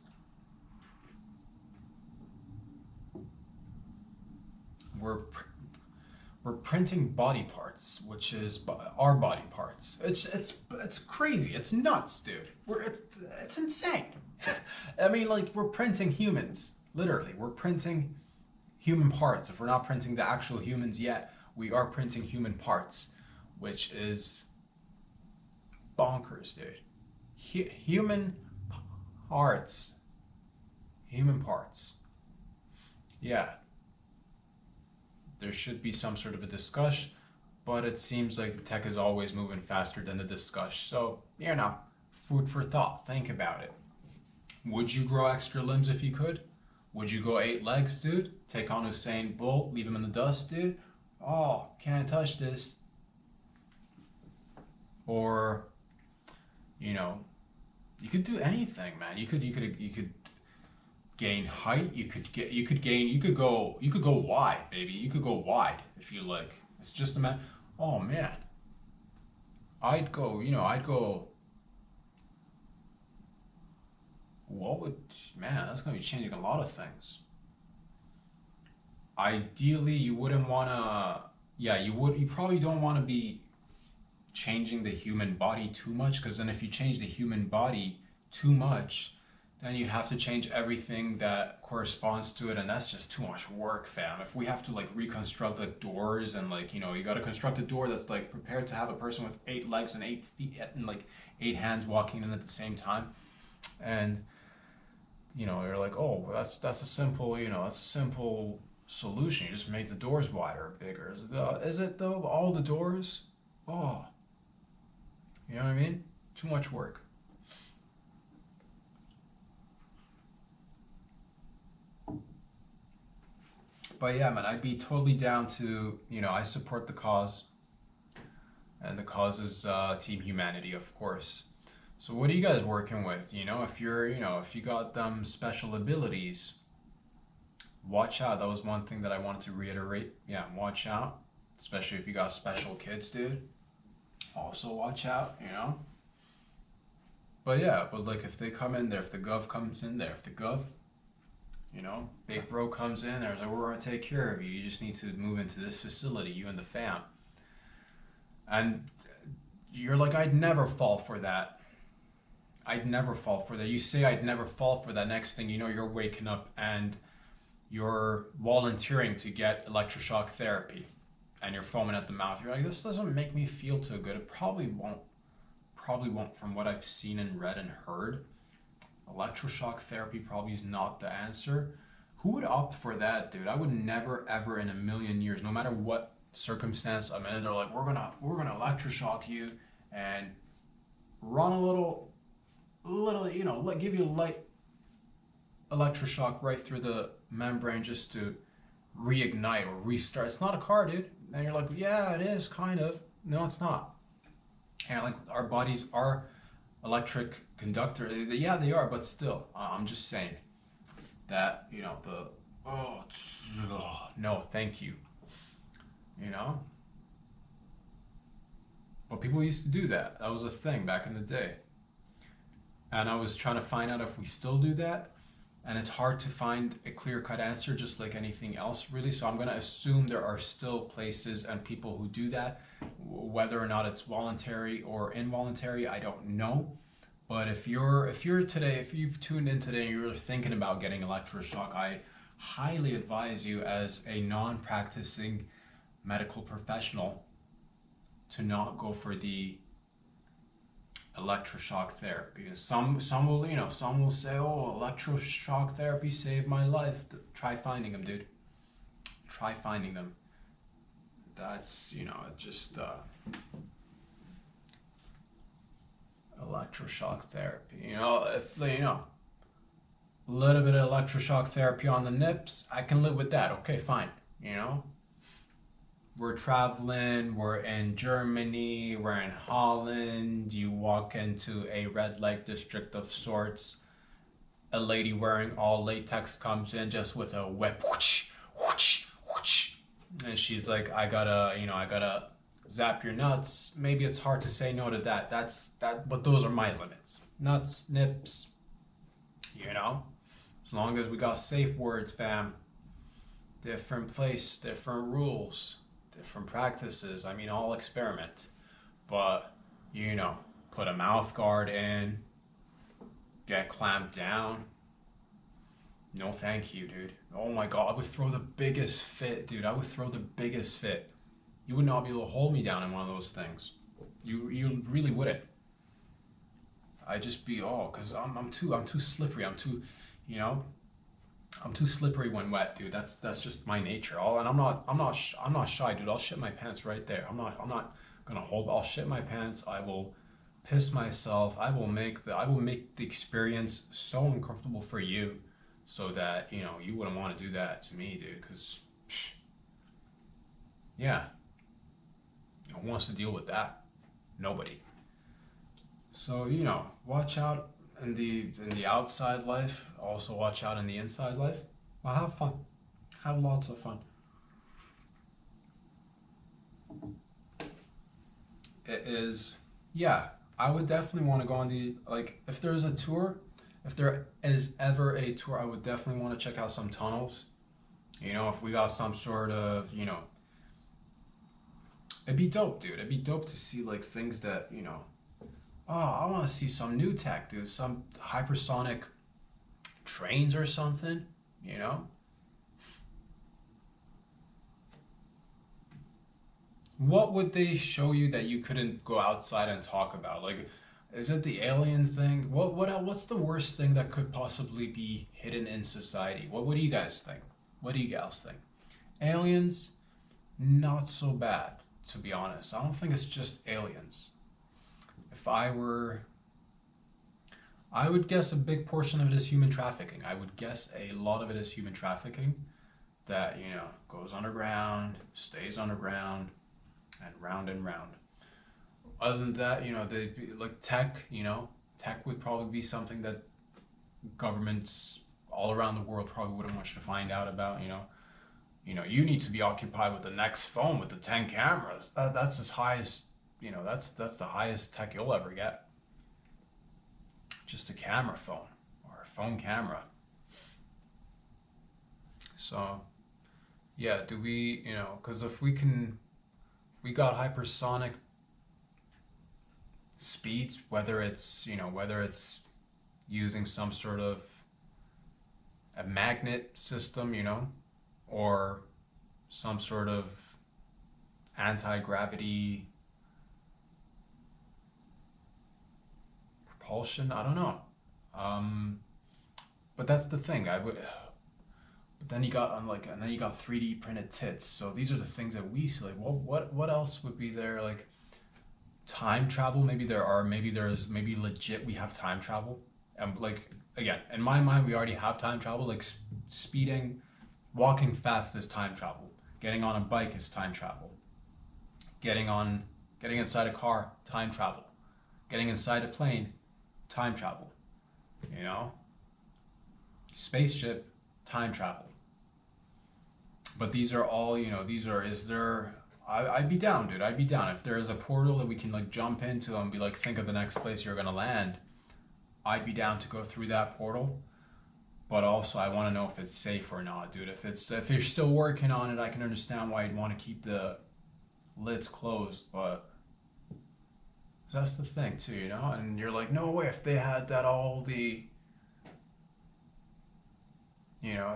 We're we're printing body parts, which is our body parts. It's crazy. It's nuts, dude. It's insane. I mean, like we're printing humans. Literally, we're printing human parts. If we're not printing the actual humans yet, we are printing human parts, which is bonkers, dude. Human parts. Human parts. Yeah. There should be some sort of a discussion, but it seems like the tech is always moving faster than the discussion. So, food for thought. Think about it. Would you grow extra limbs if you could? Would you go 8 legs, dude? Take on Usain Bolt, leave him in the dust, dude? Oh, can't touch this. Or, you could do anything, man. You could gain height. You could go wide, baby. You could go wide if you like. It's just a man. Oh man, I'd go. What would man? That's gonna be changing a lot of things. Ideally, you wouldn't wanna. Yeah, you would. You probably don't want to be changing the human body too much, because then if you change the human body too much, then you have to change everything that corresponds to it, and that's just too much work, fam. If we have to like reconstruct the doors and you got to construct a door that's like prepared to have a person with 8 legs and 8 feet and like 8 hands walking in at the same time, and you're like, oh, that's a simple solution. You just make the doors wider or bigger. Is it though? All the doors? Oh, you know what I mean? Too much work. But yeah, man, I'd be totally down to, I support the cause, and the cause is Team Humanity, of course. So what are you guys working with? If you got them special abilities, watch out. That was one thing that I wanted to reiterate. Yeah, watch out, especially if you got special kids, dude. Also watch out, But yeah, like if they come in there, if the gov comes in there, if the gov big bro comes in there, like, we're gonna take care of you. You just need to move into this facility, you and the fam. And you're like, I'd never fall for that. I'd never fall for that. You say I'd never fall for that. Next thing you know, you're waking up and you're volunteering to get electroshock therapy, and you're foaming at the mouth. You're like, this doesn't make me feel too good. It probably won't. Probably won't, from what I've seen and read and heard. Electroshock therapy probably is not the answer. Who would opt for that, dude? I would never, ever in a million years, no matter what circumstance I'm in, they're like, we're gonna electroshock you and run a little, like give you a light electroshock right through the membrane just to reignite or restart. It's not a car, dude. And you're like, yeah, it is, kind of. No, it's not. And like our bodies are electric conductor. Yeah, they are, but still, I'm just saying that no, thank you. But people used to do that. That was a thing back in the day. And I was trying to find out if we still do that, and it's hard to find a clear-cut answer, just like anything else, really. So I'm gonna assume there are still places and people who do that. Whether or not it's voluntary or involuntary, I don't know. But if you've tuned in today and you're thinking about getting electroshock, I highly advise you as a non-practicing medical professional to not go for the electroshock therapy. Some will say, oh, electroshock therapy saved my life. Try finding them, dude. try finding them. That's, just electroshock therapy. If a little bit of electroshock therapy on the nips, I can live with that. Okay, fine. We're traveling, we're in Germany, we're in Holland, you walk into a red light district of sorts, a lady wearing all latex comes in just with a whip, whoosh, whoosh, whoosh. And she's like, I gotta zap your nuts. Maybe it's hard to say no to that. But those are my limits. Nuts, nips, as long as we got safe words, fam. Different place, different rules, different practices. I mean, all experiment. But, put a mouth guard in, get clamped down. No thank you, dude. Oh my God, I would throw the biggest fit, dude. I would throw the biggest fit. You would not be able to hold me down in one of those things. You really wouldn't. I'd just be, because I'm too slippery. I'm too slippery when wet, dude. That's just my nature. And I'm not shy, dude. I'll shit my pants right there. I'm not gonna hold. I'll shit my pants. I will piss myself. I will make the experience so uncomfortable for you, so that you wouldn't want to do that to me, dude. Because yeah, who wants to deal with that? Nobody. So watch out in the outside life. Also watch out in the inside life. Well, have fun. Have lots of fun. It is, yeah. I would definitely want to go on if there's a tour, if there is ever a tour, I would definitely want to check out some tunnels. If we got some sort of, it'd be dope, dude. It'd be dope to see things that, I want to see some new tech, dude. Some hypersonic trains or something, What would they show you that you couldn't go outside and talk about? Is it the alien thing? What's the worst thing that could possibly be hidden in society? What do you guys think? What do you gals think? Aliens, not so bad, to be honest. I don't think it's just aliens. If I would guess a big portion of it is human trafficking. I would guess a lot of it is human trafficking that, goes underground, stays underground, and round. Other than that, they'd be tech, tech would probably be something that governments all around the world probably wouldn't want you to find out about, you need to be occupied with the next phone with the 10 cameras. That's as high as, that's the highest tech you'll ever get. Just a camera phone or a phone camera. So, yeah, do we, because if we got hypersonic speeds, whether it's using some sort of a magnet system, or some sort of anti-gravity propulsion, I don't know. But that's the thing. But then you got 3D printed tits. So these are the things that we see. What else would be there? Time travel. Maybe legit we have time travel. And again, in my mind, we already have time travel. Speeding, walking fast is time travel. Getting on a bike is time travel. Getting inside a car, time travel. Getting inside a plane, time travel. Spaceship, time travel. But these are all, I'd be down, dude. I'd be down. If there is a portal that we can jump into and be think of the next place you're gonna land, I'd be down to go through that portal. But also I want to know if it's safe or not, dude. If you're still working on it, I can understand why you'd want to keep the lids closed, but that's the thing too, and you're no way, if they had that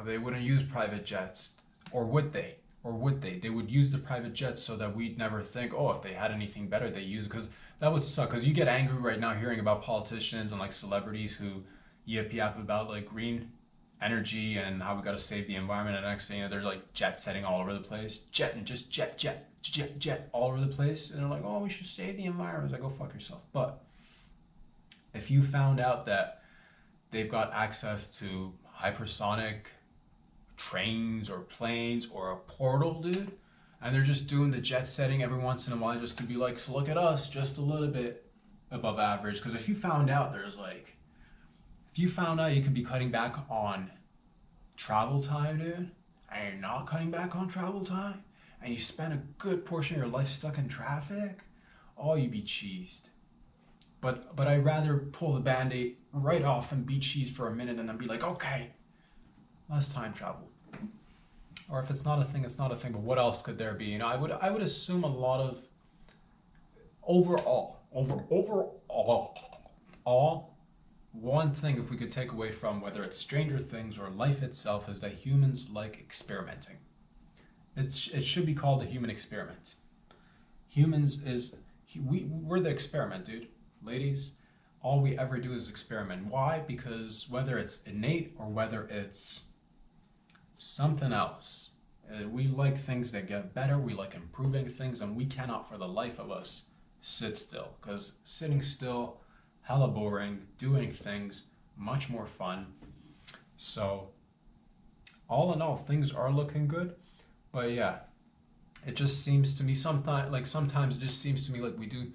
they wouldn't use private jets. Or would they? They would use the private jets so that we'd never think, if they had anything better, they use it. Because that would suck. Because you get angry right now hearing about politicians and celebrities who yip yap about green energy and how we got to save the environment. And next thing you know, they're like jet setting all over the place, jet and just jet all over the place. And they're like, oh, we should save the environment. It's like, go fuck yourself. But if you found out that they've got access to hypersonic trains or planes or a portal, dude, and they're just doing the jet setting every once in a while just to be like, so look at us, just a little bit above average. Because if you found out if you found out you could be cutting back on travel time, dude, and you're not cutting back on travel time, and you spend a good portion of your life stuck in traffic, oh, you'd be cheesed. But I'd rather pull the band-aid right off and be cheesed for a minute and then be like, okay, less time travel. Or if it's not a thing, it's not a thing. But what else could there be? You know, I would assume a lot of overall, one thing if we could take away from whether it's Stranger Things or life itself is that humans like experimenting. It should be called the human experiment. We're the experiment, dude. Ladies, all we ever do is experiment. Why? Because whether it's innate or whether it's something else, we like things that get better, we like improving things, and we cannot for the life of us sit still. Because sitting still, hella boring, doing things, much more fun. So, all in all, things are looking good. But yeah, it just seems to me sometimes it just seems to me like we do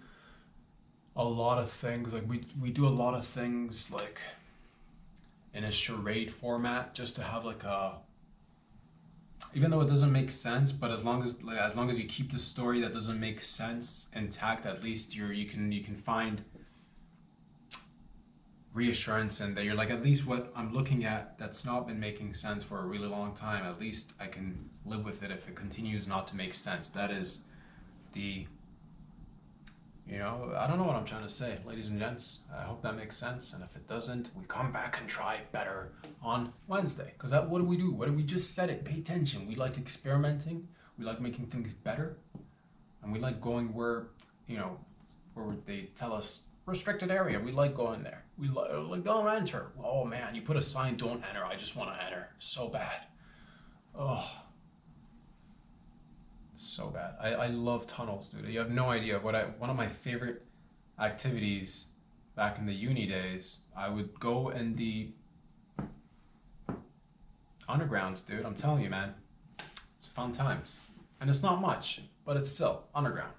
a lot of things, like we do a lot of things like in a charade format just to have like a, even though it doesn't make sense, but as long as you keep the story that doesn't make sense intact, at least you can find reassurance in that you're like, at least what I'm looking at that's not been making sense for a really long time, at least I can live with it if it continues not to make sense. That is the, you know, I don't know what I'm trying to say, ladies and gents. I hope that makes sense. And if it doesn't, we come back and try better on Wednesday. Because what do we do? What did we just said it? Pay attention. We like experimenting. We like making things better. And we like going where, you know, where they tell us restricted area. We like going there. We like, don't enter. Oh man, you put a sign, don't enter. I just want to enter so bad. Oh. So bad. I love tunnels, dude. You have no idea one of my favorite activities back in the uni days, I would go in the undergrounds, dude. I'm telling you, man. It's fun times. And it's not much, but it's still underground.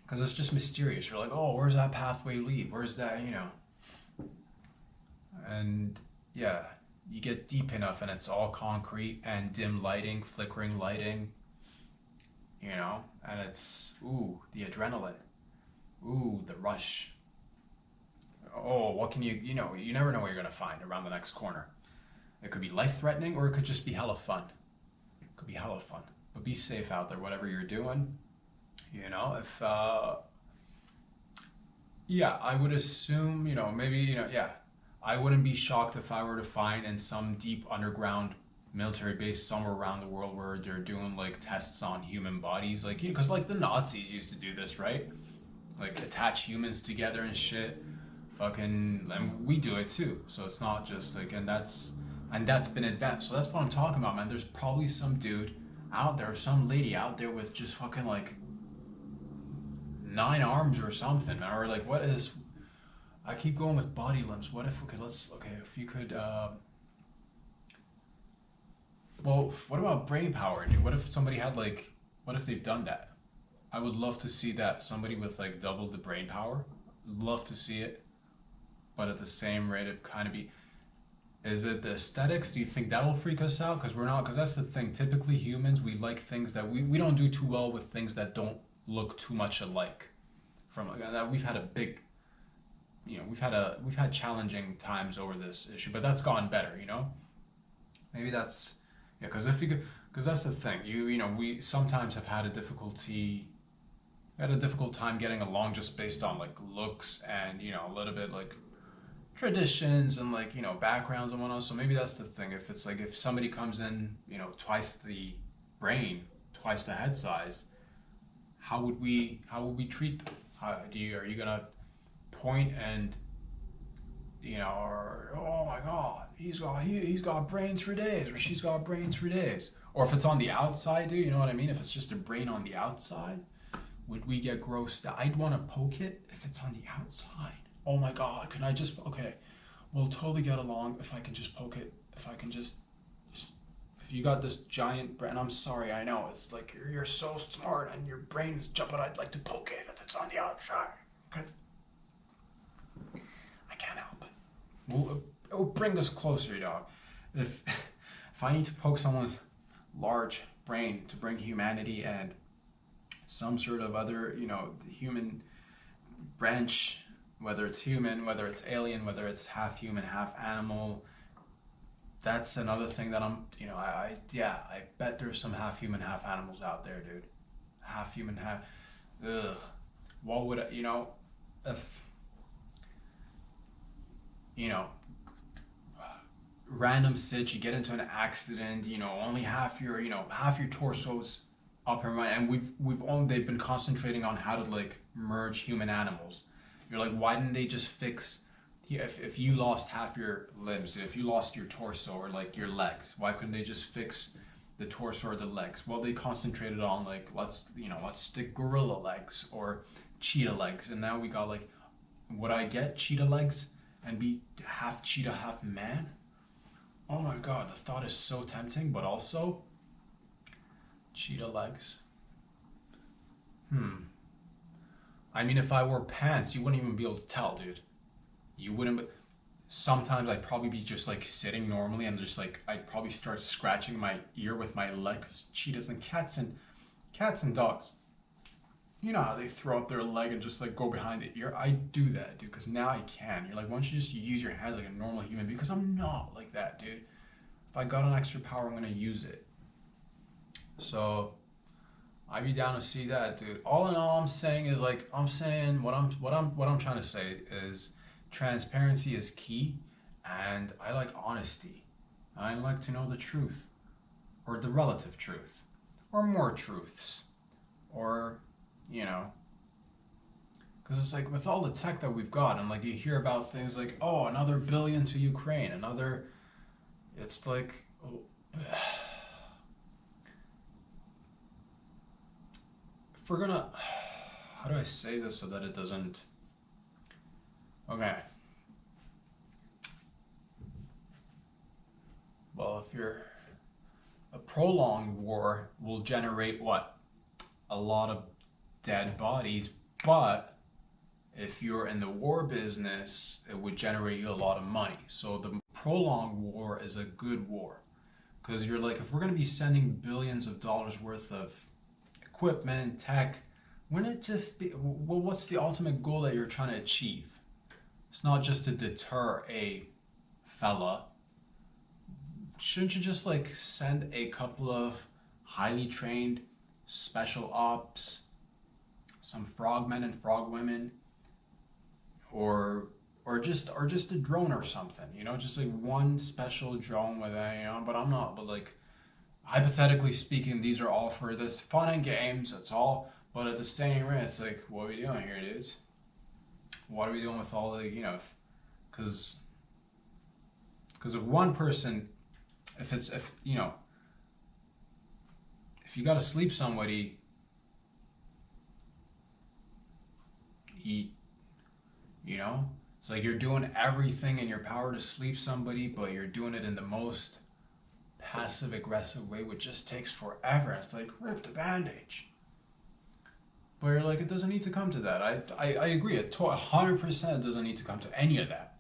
Because it's just mysterious. You're like, oh, where's that pathway lead? Where's that, you know? And yeah, you get deep enough and it's all concrete and dim lighting, flickering lighting, you know, and it's, ooh, the adrenaline, ooh, the rush. Oh, what can you know, you never know what you're going to find around the next corner. It could be life-threatening or it could just be hella fun. It could be hella fun. But be safe out there, whatever you're doing, you know, if, yeah, I would assume, you know, maybe, you know, yeah. I wouldn't be shocked if I were to find in some deep underground military base somewhere around the world where they're doing like tests on human bodies, like, you know, because like the Nazis used to do this, right? Like attach humans together and shit. Fucking, and we do it too. So it's not just like, and that's been advanced. So that's what I'm talking about, man. There's probably some dude out there, some lady out there with just fucking like 9 arms or something, or like what is. I keep going with body limbs. What if, if you could, well, what about brain power, dude? What if somebody had like, what if they've done that? I would love to see that. Somebody with like double the brain power. Love to see it. But at the same rate, it kind of be, is it the aesthetics? Do you think that'll freak us out? Because that's the thing. Typically humans, we like things that we don't do too well with things that don't look too much alike. From that, we've had a big, you know, we've had challenging times over this issue, but that's gone better, you know. Maybe that's, yeah, because that's the thing. You know, we sometimes have had a difficult time getting along just based on like looks and, you know, a little bit like traditions and like, you know, backgrounds and whatnot. So maybe that's the thing. If it's like if somebody comes in, you know, twice the brain, twice the head size, how would we treat them? Are you gonna point and, or oh my god, he's got brains for days, or she's got brains for days. Or if it's on the outside, dude, you know what I mean? If it's just a brain on the outside, would we get grossed out? I'd want to poke it if it's on the outside. Oh my god, can I just, okay, we'll totally get along if I can just poke it, if I can just if you got this giant brain, I'm sorry, I know, it's like you're so smart and your brain is jumping, I'd like to poke it if it's on the outside. Because I can't help it. It'll bring us closer, dog. If I need to poke someone's large brain to bring humanity and some sort of other, human branch, whether it's human, whether it's alien, whether it's half human, half animal, that's another thing that I bet there's some half human, half animals out there, dude. Half human, half, ugh. What would, if, random sit, you get into an accident, only half your torso's up and right, and they've been concentrating on how to like merge human animals. You're like, why didn't they just fix, if you lost half your limbs, dude, if you lost your torso or like your legs, why couldn't they just fix the torso or the legs? Well, they concentrated on like, let's stick gorilla legs or cheetah legs, and now we got like, would I get cheetah legs and be half cheetah, half man? Oh my god, the thought is so tempting, but also cheetah legs. I mean, if I wore pants, you wouldn't even be able to tell, dude. You wouldn't. Sometimes I'd probably be just like sitting normally and just like I'd probably start scratching my ear with my leg, because cheetahs and cats and dogs, you know how they throw up their leg and just like go behind the ear. I do that, dude, because now I can. You're like, why don't you just use your hands like a normal human? Because I'm not like that, dude. If I got an extra power, I'm gonna use it. So I'd be down to see that, dude. All in all, I'm saying what I'm trying to say is transparency is key, and I like honesty. I like to know the truth, or the relative truth, or more truths, or because it's like with all the tech that we've got, and like you hear about things like, oh, another billion to Ukraine, it's like, oh, if we're gonna, how do I say this so that it doesn't, okay. Well, a prolonged war will generate what? A lot of dead bodies, but if you're in the war business, it would generate you a lot of money. So the prolonged war is a good war, because you're like, if we're gonna be sending billions of dollars worth of equipment, tech, wouldn't it just be, well, what's the ultimate goal that you're trying to achieve? It's not just to deter a fella. Shouldn't you just like send a couple of highly trained special ops, some frogmen and frogwomen, or just a drone or something, just like one special drone with that, but like, hypothetically speaking, these are all for this fun and games, that's all. But at the same rate, it's like, what are we doing here, dudes? What are we doing with all the, because if one person, if you gotta sleep somebody, eat, it's like you're doing everything in your power to sleep somebody, but you're doing it in the most passive aggressive way, which just takes forever. It's like, rip the bandage. But you're like, it doesn't need to come to that. I agree, 100% doesn't need to come to any of that.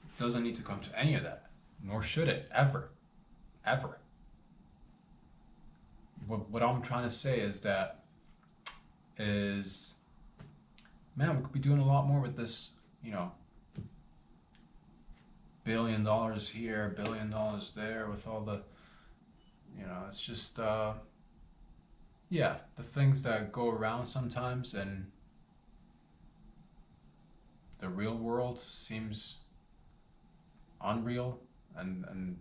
It doesn't need to come to any of that, nor should it ever. What I'm trying to say is man, we could be doing a lot more with this, $1 billion here, $1 billion there, with all the, it's just, the things that go around sometimes, and the real world seems unreal, and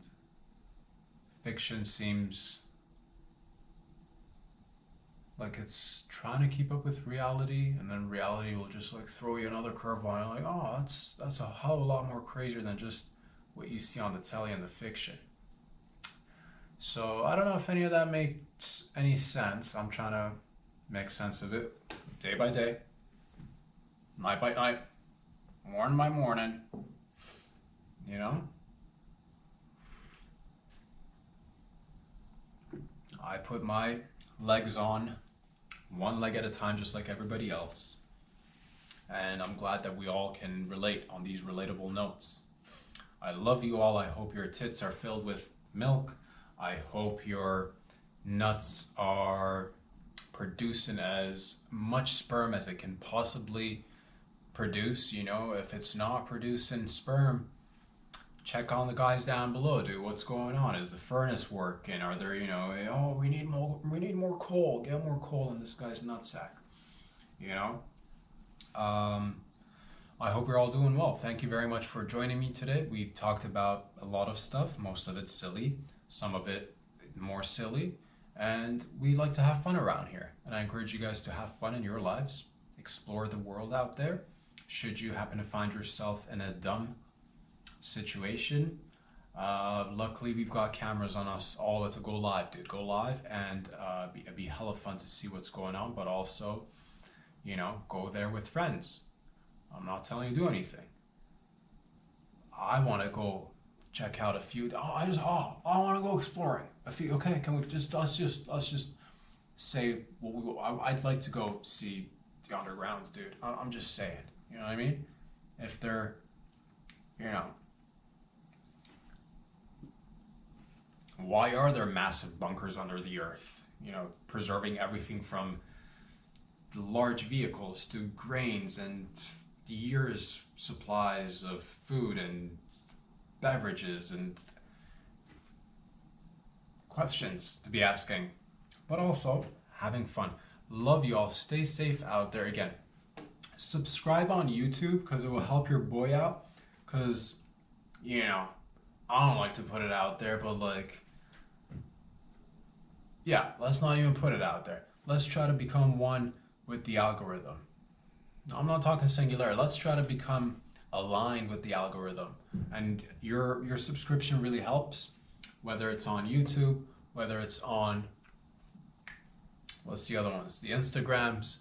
fiction seems like it's trying to keep up with reality, and then reality will just like throw you another curveball. And you're like, oh, that's a hell of a lot more crazier than just what you see on the telly and the fiction. So I don't know if any of that makes any sense. I'm trying to make sense of it day by day, night by night, morning by morning, you know? I put my legs on one leg at a time, just like everybody else. And I'm glad that we all can relate on these relatable notes. I love you all. I hope your tits are filled with milk. I hope your nuts are producing as much sperm as it can possibly produce. You know, if it's not producing sperm, check on the guys down below, dude. What's going on? Is the furnace working? Are there, you know, oh, we need more coal. Get more coal in this guy's nutsack. You know? I hope you're all doing well. Thank you very much for joining me today. We've talked about a lot of stuff. Most of it's silly, some of it more silly, and we like to have fun around here. And I encourage you guys to have fun in your lives, explore the world out there. Should you happen to find yourself in a dumb situation, luckily we've got cameras on us all to go live, dude. Go live, and it'd be hella fun to see what's going on, but also, you know, go there with friends. I'm not telling you to do anything. I want to go check out a few. I want to go exploring a few. Okay, can we let's just say I'd like to go see the undergrounds, dude. I'm just saying. You know what I mean? If they're, you know, why are there massive bunkers under the earth? You know, preserving everything from large vehicles to grains and years' supplies of food and beverages and questions to be asking, but also having fun. Love you all. Stay safe out there. Again, subscribe on YouTube because it will help your boy out. Because, you know, I don't like to put it out there, but like, yeah, let's not even put it out there. Let's try to become one with the algorithm. I'm not talking singular. Let's try to become aligned with the algorithm. And your subscription really helps, whether it's on YouTube, whether it's on, what's the other ones? The Instagrams,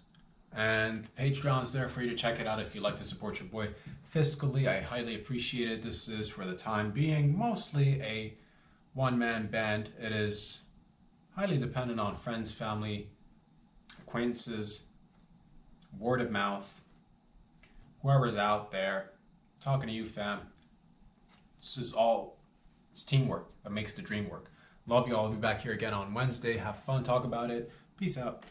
and Patreon's there for you to check it out if you'd like to support your boy fiscally. I highly appreciate it. This is, for the time being, mostly a one-man band. It is highly dependent on friends, family, acquaintances, word of mouth, whoever's out there talking to you, fam. This is all, it's teamwork that makes the dream work. Love you all. I'll be back here again on Wednesday. Have fun, talk about it. Peace out.